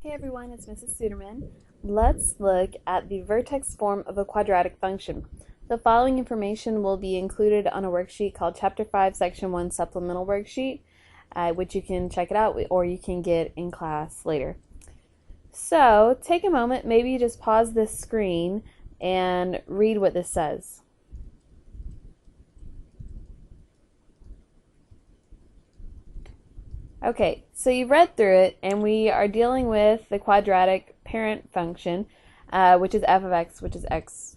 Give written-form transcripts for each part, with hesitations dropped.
Hey everyone, it's Mrs. Suderman. Let's look at the vertex form of a quadratic function. The following information will be included on a worksheet called Chapter 5, Section 1 Supplemental Worksheet, which you can check it out or you can get in class later. So take a moment, maybe just pause this screen and read what this says. Okay, so you've read through it, and we are dealing with the quadratic parent function, which is f of x, which is x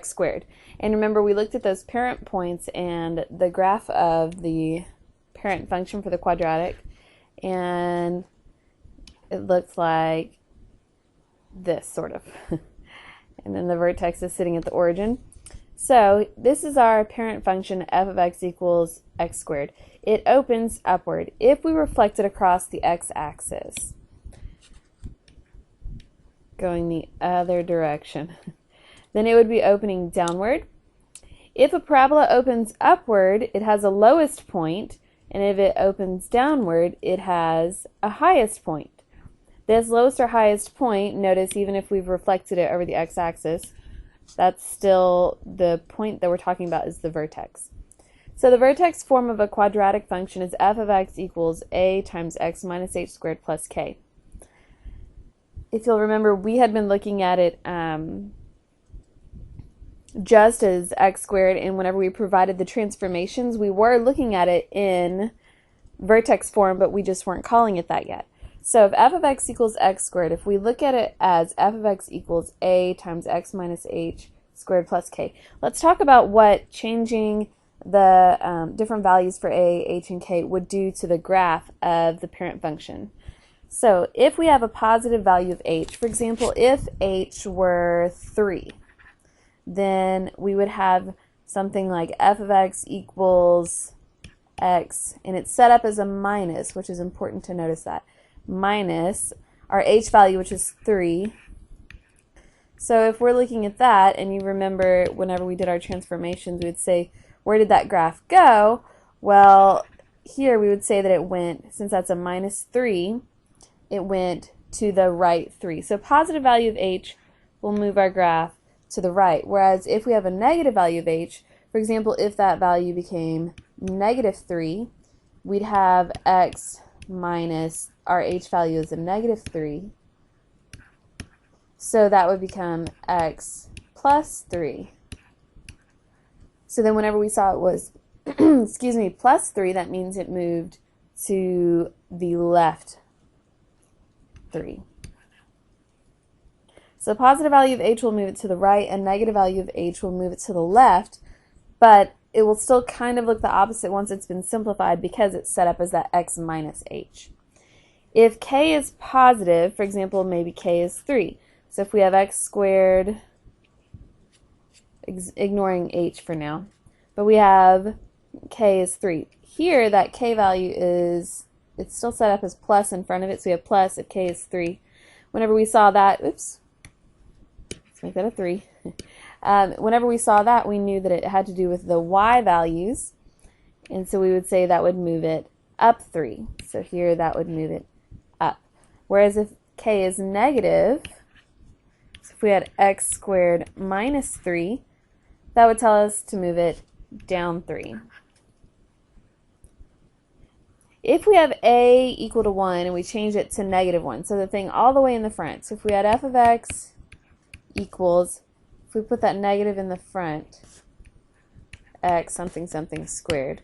squared. And remember, we looked at those parent points and the graph of the parent function for the quadratic, and it looks like this, sort of. And then the vertex is sitting at the origin. So this is our parent function, f of x equals x squared. It opens upward. If we reflect it across the x-axis, going the other direction, then it would be opening downward. If a parabola opens upward, it has a lowest point, and if it opens downward, it has a highest point. This lowest or highest point, notice even if we've reflected it over the x-axis, that's still the point that we're talking about is the vertex. So the vertex form of a quadratic function is f of x equals a times x minus h squared plus k. If you'll remember, we had been looking at it just as x squared, and whenever we provided the transformations, we were looking at it in vertex form, but we just weren't calling it that yet. So if f of x equals x squared, if we look at it as f of x equals a times x minus h squared plus k, let's talk about what changing the different values for a, h, and k would do to the graph of the parent function. So if we have a positive value of h, for example, if h were 3, then we would have something like f of x equals x, and it's set up as a minus, which is important to notice that. Minus our h value, which is 3. So if we're looking at that, and you remember whenever we did our transformations, we would say, where did that graph go? Well, here we would say that it went, since that's a minus 3, it went to the right 3. So positive value of h will move our graph to the right, whereas if we have a negative value of h, for example, if that value became negative 3, we'd have x minus our h value is a negative 3. So that would become x plus 3. So then whenever we saw it was, excuse me, plus 3, that means it moved to the left 3. So positive value of h will move it to the right, and negative value of h will move it to the left, but it will still kind of look the opposite once it's been simplified because it's set up as that x minus h. If k is positive, for example, maybe k is 3. So if we have x squared, ignoring h for now, but we have k is 3. Here, that k value is, it's still set up as plus in front of it, so we have plus if k is 3. Whenever we saw that, oops, let's make that a 3. Whenever we saw that, we knew that it had to do with the y values, and so we would say that would move it up 3. So here, that would move it up. Whereas if k is negative, so if we had x squared minus 3, that would tell us to move it down 3. If we have a equal to 1 and we change it to negative 1, so the thing all the way in the front, so if we had f of x equals, if we put that negative in the front, x something something squared,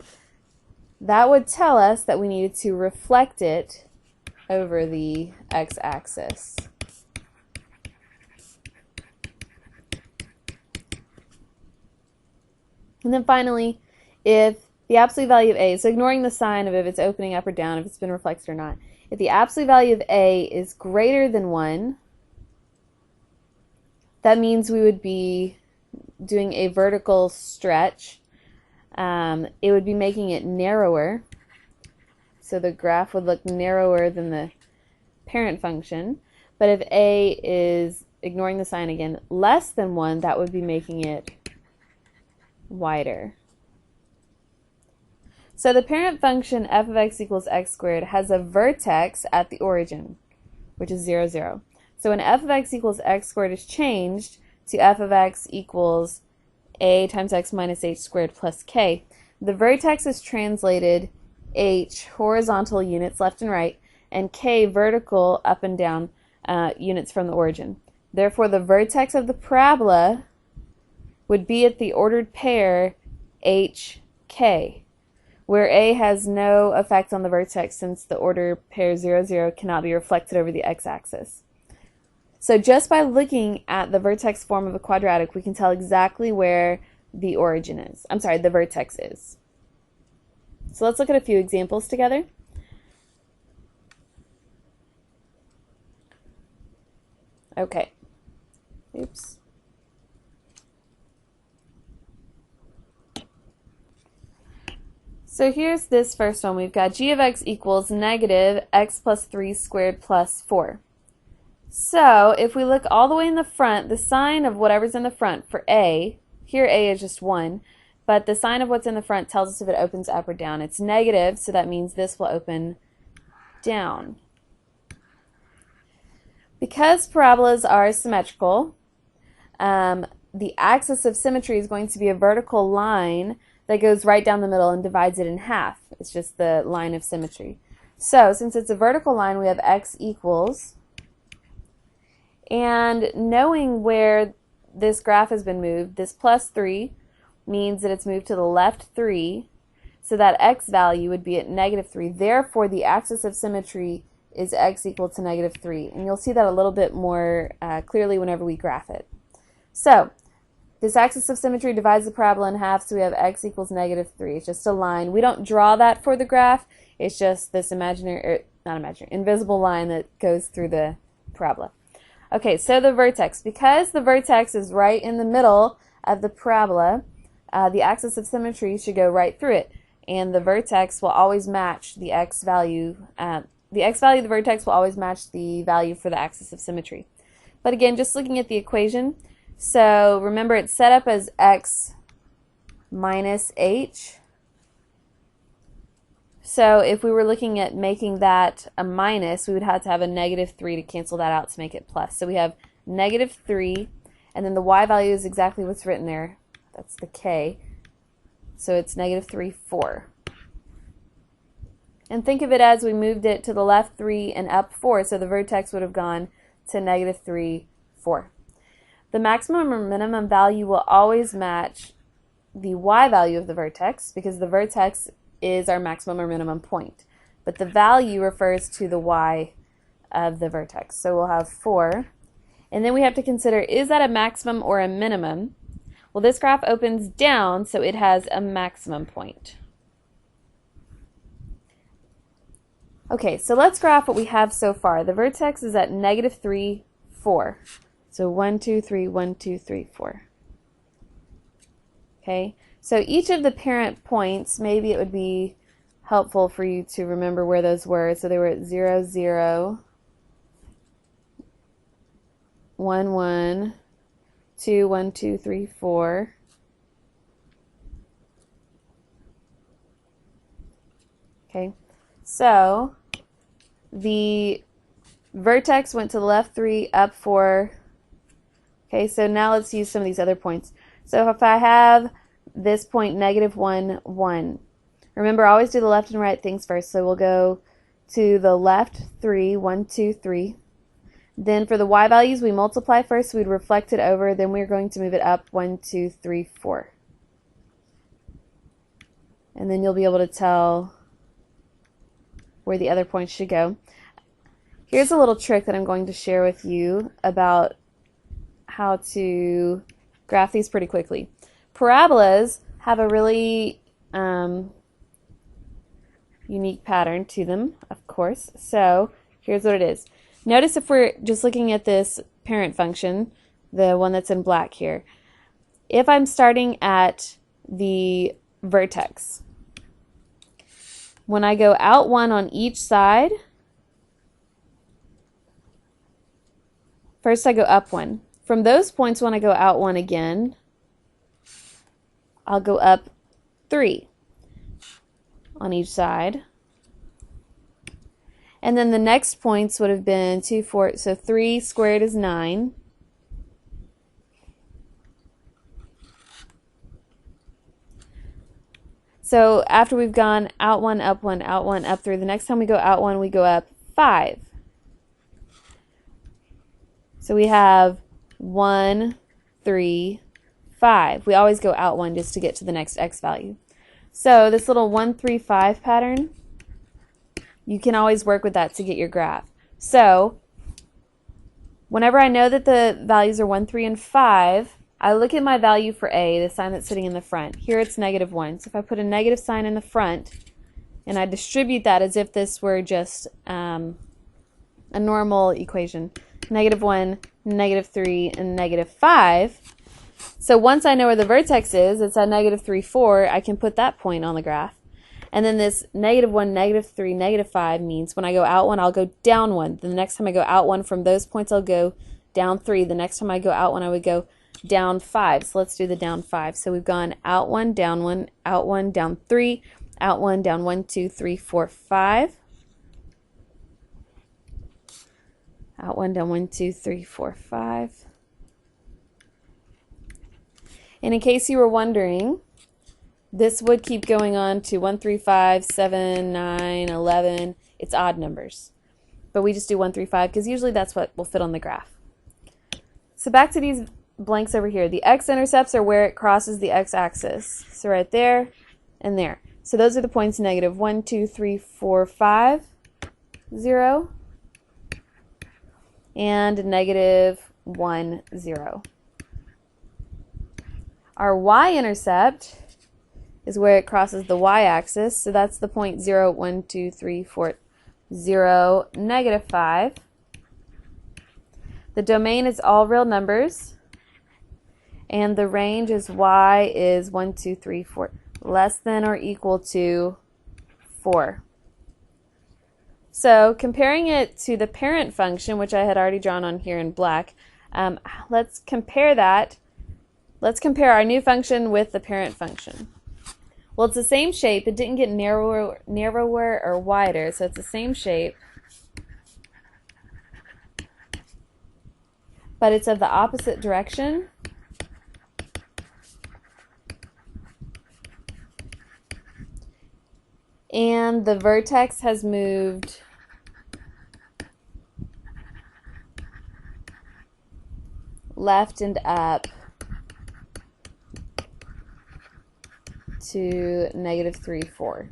that would tell us that we needed to reflect it over the x-axis. And then finally, if the absolute value of a, so ignoring the sign of if it's opening up or down, if it's been reflected or not, if the absolute value of a is greater than 1, that means we would be doing a vertical stretch. It would be making it narrower. So the graph would look narrower than the parent function. But if a is, ignoring the sign again, less than 1, that would be making it wider. So the parent function f of x equals x squared has a vertex at the origin. which is 0, 0. So when f of x equals x squared is changed to f of x equals a times x minus h squared plus k, the vertex is translated h horizontal units left and right, and k vertical up and down units from the origin. Therefore, the vertex of the parabola would be at the ordered pair hk, where a has no effect on the vertex since the order pair 0, 0 cannot be reflected over the x-axis. So just by looking at the vertex form of a quadratic, we can tell exactly where the origin is. I'm sorry, the vertex is. So let's look at a few examples together. Okay. Oops. So here's this first one. We've got g of x equals negative x plus 3 squared plus 4. So if we look all the way in the front, the sign of whatever's in the front for a, here a is just 1, but the sign of what's in the front tells us if it opens up or down. It's negative, so that means this will open down. Because parabolas are symmetrical, the axis of symmetry is going to be a vertical line that goes right down the middle and divides it in half. It's just the line of symmetry. So since it's a vertical line, we have x equals, and knowing where this graph has been moved, this plus 3 means that it's moved to the left 3, so that x value would be at negative 3. Therefore, the axis of symmetry is x equal to negative 3. And you'll see that a little bit more clearly whenever we graph it. So this axis of symmetry divides the parabola in half, so we have x equals negative 3. It's just a line. We don't draw that for the graph. It's just this invisible line that goes through the parabola. Okay, so the vertex. Because the vertex is right in the middle of the parabola, the axis of symmetry should go right through it. And the vertex will always match the x value. The x value of the vertex will always match the value for the axis of symmetry. But again, just looking at the equation, so remember it's set up as x minus h. So if we were looking at making that a minus, we would have to have a negative 3 to cancel that out to make it plus. So we have negative 3, and then the y value is exactly what's written there. That's the k. So it's negative 3, 4. And think of it as we moved it to the left 3 and up 4, so the vertex would have gone to negative 3, 4. The maximum or minimum value will always match the y value of the vertex because the vertex is our maximum or minimum point. But the value refers to the y of the vertex. So we'll have 4. And then we have to consider, is that a maximum or a minimum? Well, this graph opens down, so it has a maximum point. Okay, so let's graph what we have so far. The vertex is at negative 3, 4. So 1, 2, 3, 1, 2, 3, 4. Okay, so each of the parent points, maybe it would be helpful for you to remember where those were. So they were at 0, 0, 1, 1, 2, 1, 2, 3, 4. Okay, so the vertex went to the left 3, up 4. Okay, so now let's use some of these other points. So if I have this point, negative 1, 1. Remember, always do the left and right things first. So we'll go to the left 3, 1, 2, 3. Then for the y values, we multiply first. We'd reflect it over. Then we're going to move it up 1, 2, 3, 4. And then you'll be able to tell where the other points should go. Here's a little trick that I'm going to share with you about how to graph these pretty quickly. Parabolas have a really unique pattern to them, of course. So here's what it is. Notice if we're just looking at this parent function, the one that's in black here, if I'm starting at the vertex, when I go out 1 on each side, first I go up 1. From those points, when I go out 1 again, I'll go up 3 on each side. And then the next points would have been 2, 4, so 3 squared is 9. So after we've gone out 1, up 1, out 1, up 3, the next time we go out 1, we go up 5. So we have 1, 3, 5. We always go out 1 just to get to the next x value. So this little 1, 3, 5 pattern, you can always work with that to get your graph. So whenever I know that the values are 1, 3, and 5, I look at my value for a, the sign that's sitting in the front. Here it's -1. So if I put a negative sign in the front and I distribute that as if this were just a normal equation, -1, -3, and -5. So once I know where the vertex is, it's at -3, 4, I can put that point on the graph. And then this -1, -3, -5 means when I go out 1, I'll go down 1. The next time I go out 1 from those points, I'll go down 3. The next time I go out 1, I would go down 5. So let's do the down 5. So we've gone out 1, down 1, out 1, down 3, out 1, down 1, 2, 3, 4, 5. Out 1, down 1, 2, 3, 4, 5. And in case you were wondering, this would keep going on to 1, 3, 5, 7, 9, 11. It's odd numbers. But we just do 1, 3, 5 because usually that's what will fit on the graph. So back to these blanks over here. The x-intercepts are where it crosses the x-axis. So right there and there. So those are the points -1, 2, 3, 4, 5, 0, and -1, 0. Our y-intercept is where it crosses the y-axis, so that's the point 0, 1, 2, 3, 4, 0, -5. The domain is all real numbers, and the range is y is 1, 2, 3, 4, less than or equal to 4. So comparing it to the parent function, which I had already drawn on here in black, let's compare that. Let's compare our new function with the parent function. Well, it's the same shape. It didn't get narrower or wider, so it's the same shape, but it's of the opposite direction. And the vertex has moved left and up to -3, 4.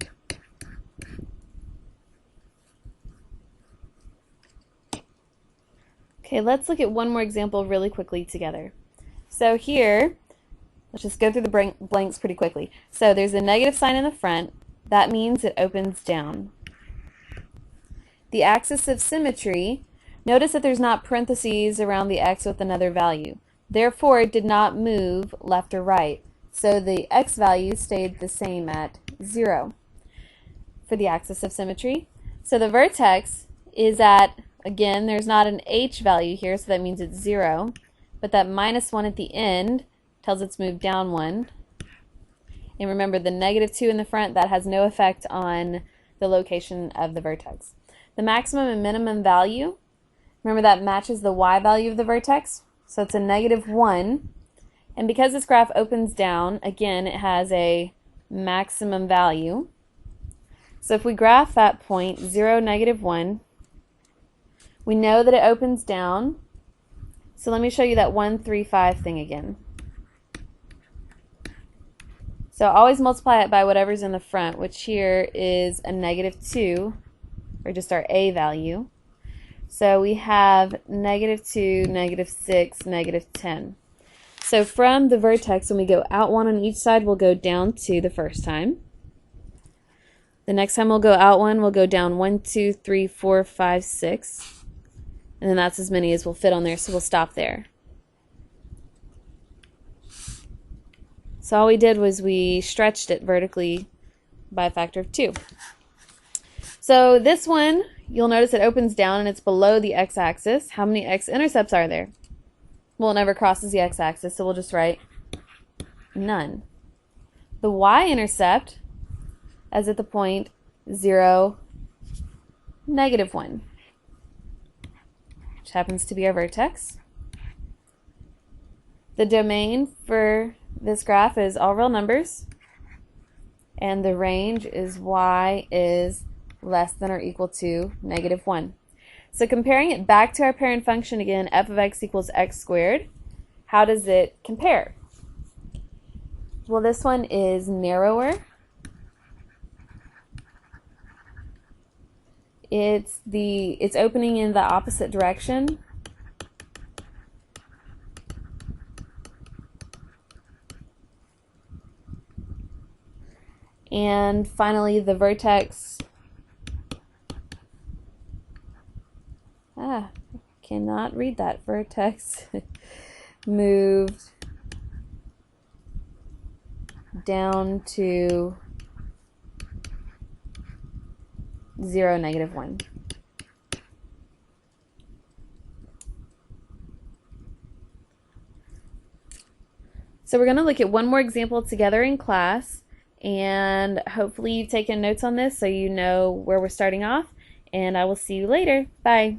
Okay, let's look at one more example really quickly together. So here, let's just go through the blanks pretty quickly. So there's a negative sign in the front. That means it opens down. The axis of symmetry, notice that there's not parentheses around the x with another value. Therefore, it did not move left or right. So the x value stayed the same at 0 for the axis of symmetry. So the vertex is at, again, there's not an h value here, so that means it's 0. But that -1 at the end tells it's moved down 1. And remember, the -2 in the front, that has no effect on the location of the vertex. The maximum and minimum value, remember that matches the y value of the vertex, so it's a -1. And because this graph opens down, again, it has a maximum value. So if we graph that point, 0, -1, we know that it opens down. So let me show you that 1, 3, 5 thing again. So always multiply it by whatever's in the front, which here is a -2, or just our a value. So we have -2, -6, -10. So from the vertex, when we go out 1 on each side, we'll go down 2 the first time. The next time we'll go out 1, we'll go down 1, 2, 3, 4, 5, 6. And then that's as many as will fit on there, so we'll stop there. So all we did was we stretched it vertically by a factor of 2. So this one, you'll notice it opens down and it's below the x-axis. How many x-intercepts are there? Well, it never crosses the x-axis, so we'll just write none. The y-intercept is at the point 0, negative 1, which happens to be our vertex. The domain for this graph is all real numbers, and the range is y is less than or equal to negative 1. So comparing it back to our parent function again, f of x equals x squared, how does it compare? Well, this one is narrower. It's opening in the opposite direction. And finally, the vertex, cannot read that, vertex moved down to 0, negative 1. So we're going to look at one more example together in class, and hopefully you've taken notes on this so you know where we're starting off, and I will see you later. Bye.